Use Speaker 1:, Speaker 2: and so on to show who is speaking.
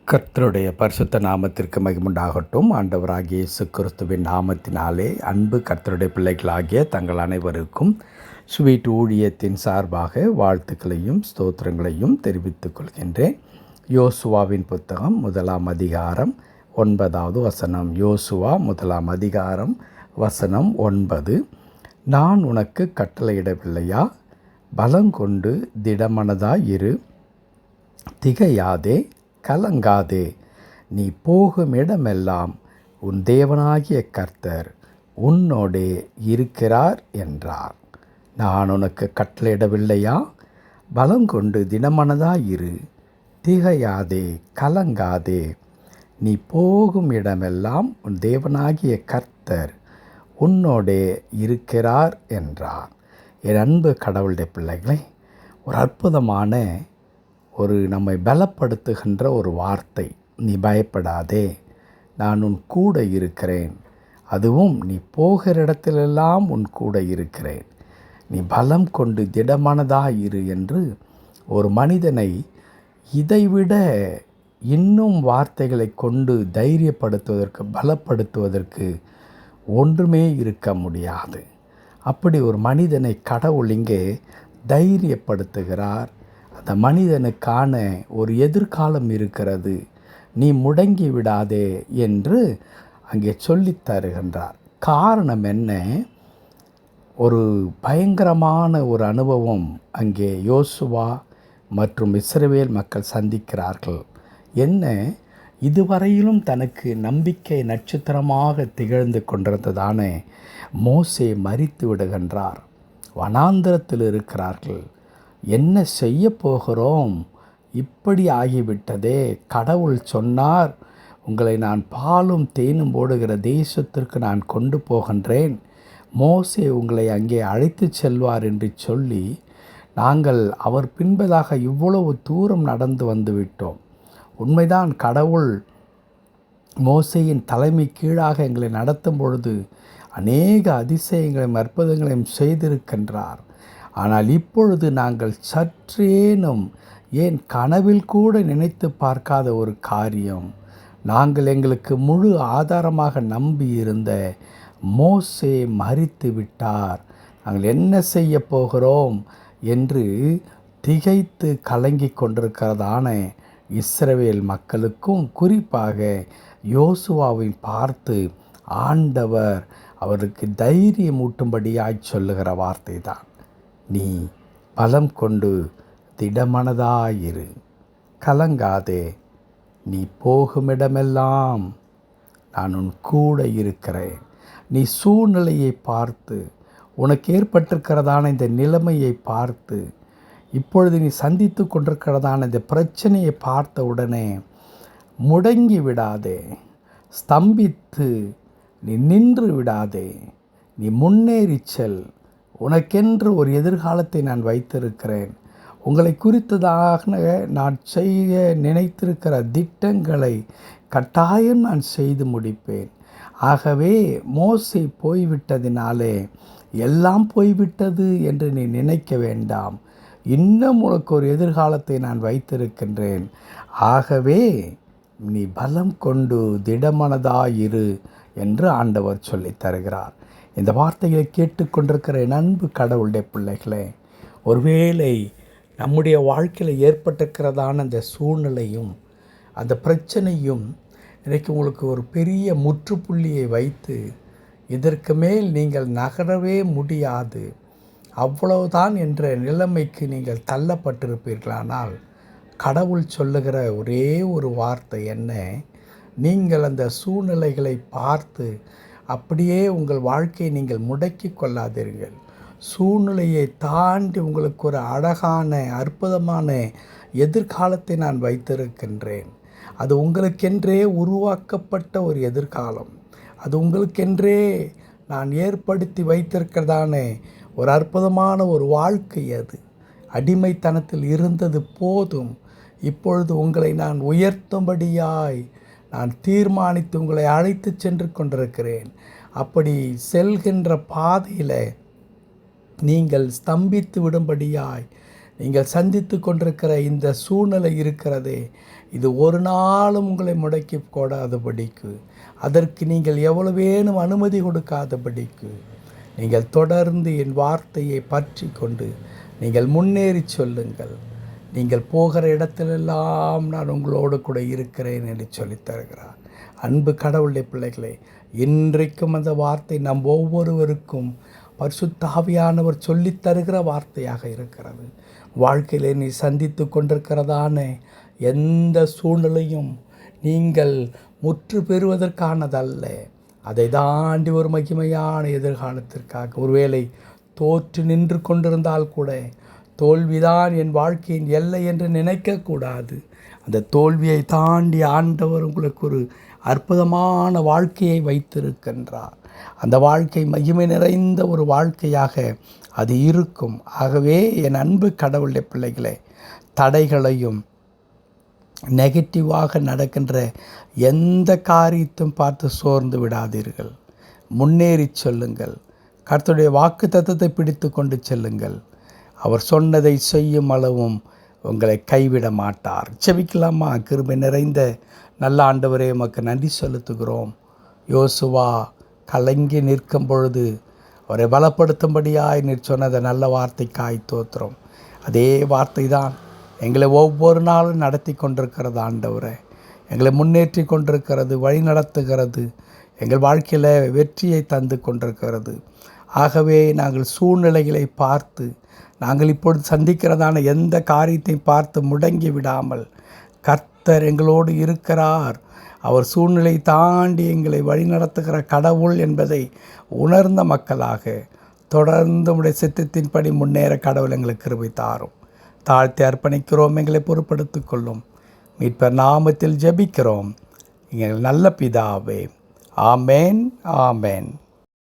Speaker 1: கர்த்தருடைய பரிசுத்த நாமத்திற்கு மகிமுண்டாகட்டும். ஆண்டவராகிய இயேசு கிறிஸ்துவின் நாமத்தினாலே அன்பு கர்த்தருடைய பிள்ளைகளாகிய தங்கள் அனைவருக்கும் ஸ்வீட் ஊழியத்தின் சார்பாக வாழ்த்துக்களையும் ஸ்தோத்திரங்களையும் தெரிவித்துக் கொள்கின்றேன். யோசுவாவின் புத்தகம் 1 அதிகாரம் 9வது வசனம். யோசுவா 1 அதிகாரம் வசனம் 9. நான் உனக்கு கட்டளையிடவில்லையா? பலங்கொண்டு திடமனதாயிரு, திகையாதே, கலங்காதே. நீ போகும் இடமெல்லாம் உன் தேவனாகிய கர்த்தர் உன்னோடே இருக்கிறார் என்றார். நான் உனக்கு கட்டளையிடவில்லையா? பலங்கொண்டு திடமனதாயிரு, திகையாதே, கலங்காதே. நீ போகும் இடமெல்லாம் உன் தேவனாகிய கர்த்தர் உன்னோடே இருக்கிறார் என்றார். என் அன்பு கடவுளுடைய பிள்ளைகளை, ஒரு அற்புதமான நம்மை பலப்படுத்துகின்ற ஒரு வார்த்தை. நீ பயப்படாதே, நான் உன் கூட இருக்கிறேன். அதுவும் நீ போகிற இடத்திலெல்லாம் உன் கூட இருக்கிறேன். நீ பலம் கொண்டு திடமானதாயிரு என்று ஒரு மனிதனை இதைவிட இன்னும் வார்த்தைகளை கொண்டு தைரியப்படுத்துவதற்கு, பலப்படுத்துவதற்கு ஒன்றுமே இருக்க முடியாது. அப்படி ஒரு மனிதனை கடவுள் இங்கே தைரியப்படுத்துகிறார். அந்த மனிதனுக்கான ஒரு எதிர்காலம் இருக்கிறது, நீ முடங்கி விடாதே என்று அங்கே சொல்லித் தருகின்றார். காரணம் என்ன? ஒரு பயங்கரமான ஒரு அனுபவம் அங்கே யோசுவா மற்றும் இஸ்ரவேல் மக்கள் சந்திக்கிறார்கள். என்ன? இதுவரையிலும் தனக்கு நம்பிக்கை நட்சத்திரமாக திகழ்ந்து கொண்டிருந்ததான மோசே மரித்து விடுகின்றார். வனாந்திரத்தில் இருக்கிறார்கள். என்ன செய்ய போகிறோம்? இப்படி ஆகிவிட்டதே. கடவுள் சொன்னார், உங்களை நான் பாலும் தேனும் ஓடுகிற தேசத்திற்கு நான் கொண்டு போகின்றேன், மோசே உங்களை அங்கே அழைத்து செல்வார் என்று சொல்லி நாங்கள் அவர் பின்பதாக இவ்வளவு தூரம் நடந்து வந்துவிட்டோம். உண்மைதான், கடவுள் மோசேயின் தலைமை கீழாக எங்களை நடத்தும் பொழுது அநேக அதிசயங்களையும் அற்புதங்களையும் செய்திருக்கின்றார். ஆனால் இப்பொழுது நாங்கள் சற்றேனும், ஏன் கனவில் கூட நினைத்து பார்க்காத ஒரு காரியம், நாங்கள் எங்களுக்கு முழு ஆதாரமாக நம்பி இருந்த மோசே மரித்து விட்டார். நாங்கள் என்ன செய்ய போகிறோம் என்று திகைத்து கலங்கி கொண்டிருக்கிறதான இஸ்ரவேல் மக்களுக்கும், குறிப்பாக யோசுவாவை பார்த்து ஆண்டவர் அவருக்கு தைரியம் ஊட்டும்படியாய் சொல்லுகிற வார்த்தை தான், நீ பலம் கொண்டு திடமனதாயிரு, கலங்காதே. நீ போகுமிடமெல்லாம் நான் உன் கூட இருக்கிறேன். நீ சூழ்நிலையை பார்த்து, உனக்கு ஏற்பட்டிருக்கிறதான இந்த நிலைமையை பார்த்து, இப்பொழுது நீ சந்தித்து கொண்டிருக்கிறதான இந்த பிரச்சனையை பார்த்த உடனே முடங்கி விடாதே, ஸ்தம்பித்து நீ நின்று விடாதே. நீ முன்னேறி செல். உனக்கென்று ஒரு எதிர்காலத்தை நான் வைத்திருக்கிறேன். உங்களை குறித்ததாக நான் செய்ய நினைத்திருக்கிற திட்டங்களை கட்டாயம் நான் செய்து முடிப்பேன். ஆகவே மோசே போய்விட்டதினாலே எல்லாம் போய்விட்டது என்று நீ நினைக்க வேண்டாம். இன்னும் உனக்கு ஒரு எதிர்காலத்தை நான் வைத்திருக்கின்றேன். ஆகவே நீ பலம் கொண்டு திடமனதாயிரு என்று ஆண்டவர் சொல்லித் தருகிறார். இந்த வார்த்தைகளை கேட்டுக்கொண்டிருக்கிற என் அன்பு கடவுளுடைய பிள்ளைகளே, ஒருவேளை நம்முடைய வாழ்க்கையில் ஏற்பட்டிருக்கிறதான அந்த சூழ்நிலையும் அந்த பிரச்சனையும் இன்றைக்கு உங்களுக்கு ஒரு பெரிய முற்றுப்புள்ளியை வைத்து, இதற்கு மேல் நீங்கள் நகரவே முடியாது, அவ்வளவுதான் என்ற நிலைமைக்கு நீங்கள் தள்ளப்பட்டிருப்பீர்களானால், கடவுள் சொல்லுகிற ஒரே ஒரு வார்த்தை என்ன? நீங்கள் அந்த சூழ்நிலைகளை பார்த்து அப்படியே உங்கள் வாழ்க்கையை நீங்கள் முடக்கி கொள்ளாதீர்கள். சூழ்நிலையை தாண்டி உங்களுக்கு ஒரு அழகான அற்புதமான எதிர்காலத்தை நான் வைத்திருக்கின்றேன். அது உங்களுக்கென்றே உருவாக்கப்பட்ட ஒரு எதிர்காலம். அது உங்களுக்கென்றே நான் ஏற்படுத்தி வைத்திருக்கிறதான ஒரு அற்புதமான ஒரு வாழ்க்கை. அது அடிமைத்தனத்தில் இருந்தது போதும். இப்பொழுது உங்களை நான் உயர்த்தும்படியாய் நான் தீர்மானித்து உங்களை அழைத்து சென்று கொண்டிருக்கிறேன். அப்படி செல்கின்ற பாதையில் நீங்கள் ஸ்தம்பித்து விடும்படியாய், நீங்கள் சந்தித்து கொண்டிருக்கிற இந்த சூழ்நிலை இருக்கிறதே, இது ஒரு நாளும் உங்களை முடக்கி போடாதபடிக்கு, அதற்கு நீங்கள் எவ்வளவேனும் அனுமதி கொடுக்காதபடிக்கு, நீங்கள் தொடர்ந்து என் வார்த்தையை பற்றி கொண்டு நீங்கள் முன்னேறி சொல்லுங்கள். நீங்கள் போகிற இடத்திலெல்லாம் நான் உங்களோடு கூட இருக்கிறேன் என்று சொல்லித் தருகிறார். அன்பு கடவுளுடைய பிள்ளைகளே, இன்றைக்கும் அந்த வார்த்தை நம் ஒவ்வொருவருக்கும் பரிசுத்த ஆவியானவர் சொல்லித் தருகிற வார்த்தையாக இருக்கிறது. வாழ்க்கையிலே நீ சந்தித்து கொண்டிருக்கிறதான எந்த சூழ்நிலையும் நீங்கள் முற்று பெறுவதற்கானதல்ல. அதை தாண்டி ஒரு மகிமையான எதிர்காலத்திற்காக, ஒருவேளை தோற்று நின்று கொண்டிருந்தால் கூட, தோல்விதான் என் வாழ்க்கையின் எல்லை என்று நினைக்கக்கூடாது. அந்த தோல்வியை தாண்டி ஆண்டவர் உங்களுக்கு ஒரு அற்புதமான வாழ்க்கையை வைத்திருக்கின்றார். அந்த வாழ்க்கை மகிமை நிறைந்த ஒரு வாழ்க்கையாக அது இருக்கும். ஆகவே என் அன்பு கடவுளுடைய பிள்ளைகளே, தடைகளையும் நெகட்டிவாக நடக்கின்ற எந்த காரியத்தையும் பார்த்து சோர்ந்து விடாதீர்கள். முன்னேறி சொல்லுங்கள். கர்த்தருடைய வாக்கு தத்தத்தை பிடித்து கொண்டு செல்லுங்கள். அவர் சொன்னதை செய்யும் அளவும் உங்களை கைவிட மாட்டார். செபிக்கலாமா? கிருபை நிறைந்த நல்ல ஆண்டவரே, உமக்கு நன்றி செலுத்துகிறோம். யோசுவா கலங்கி நிற்கும் பொழுது அவரை பலப்படுத்தும்படியாய் நீர் சொன்னதை நல்ல வார்த்தைக்காய் தோத்திரம். அதே வார்த்தை தான் எங்களை ஒவ்வொரு நாளும் நடத்தி கொண்டிருக்கிறது. ஆண்டவரே, எங்களை முன்னேற்றி கொண்டிருக்கிறது, வழி நடத்துகிறது, எங்கள் வாழ்க்கையில் வெற்றியை தந்து கொண்டிருக்கிறது. ஆகவே நாங்கள் சூழ்நிலைகளை பார்த்து, நாங்கள் இப்பொழுது சந்திக்கிறதான எந்த காரியத்தையும் பார்த்து முடங்கி விடாமல், கர்த்தர் எங்களோடு இருக்கிறார், அவர் சூழ்நிலை தாண்டி எங்களை வழிநடத்துகிற கடவுள் என்பதை உணர்ந்த மக்களாக தொடர்ந்து உடைய சித்தத்தின்படி முன்னேற கடவுள் எங்களுக்கு கிருபை தாரும். தாழ்த்தி அர்ப்பணிக்கிறோம். எங்களை பொறுப்படுத்திக் கொள்ளும். மீட்பர் நாமத்தில் ஜெபிக்கிறோம் எங்கள் நல்ல பிதாவே. ஆமேன், ஆமேன்.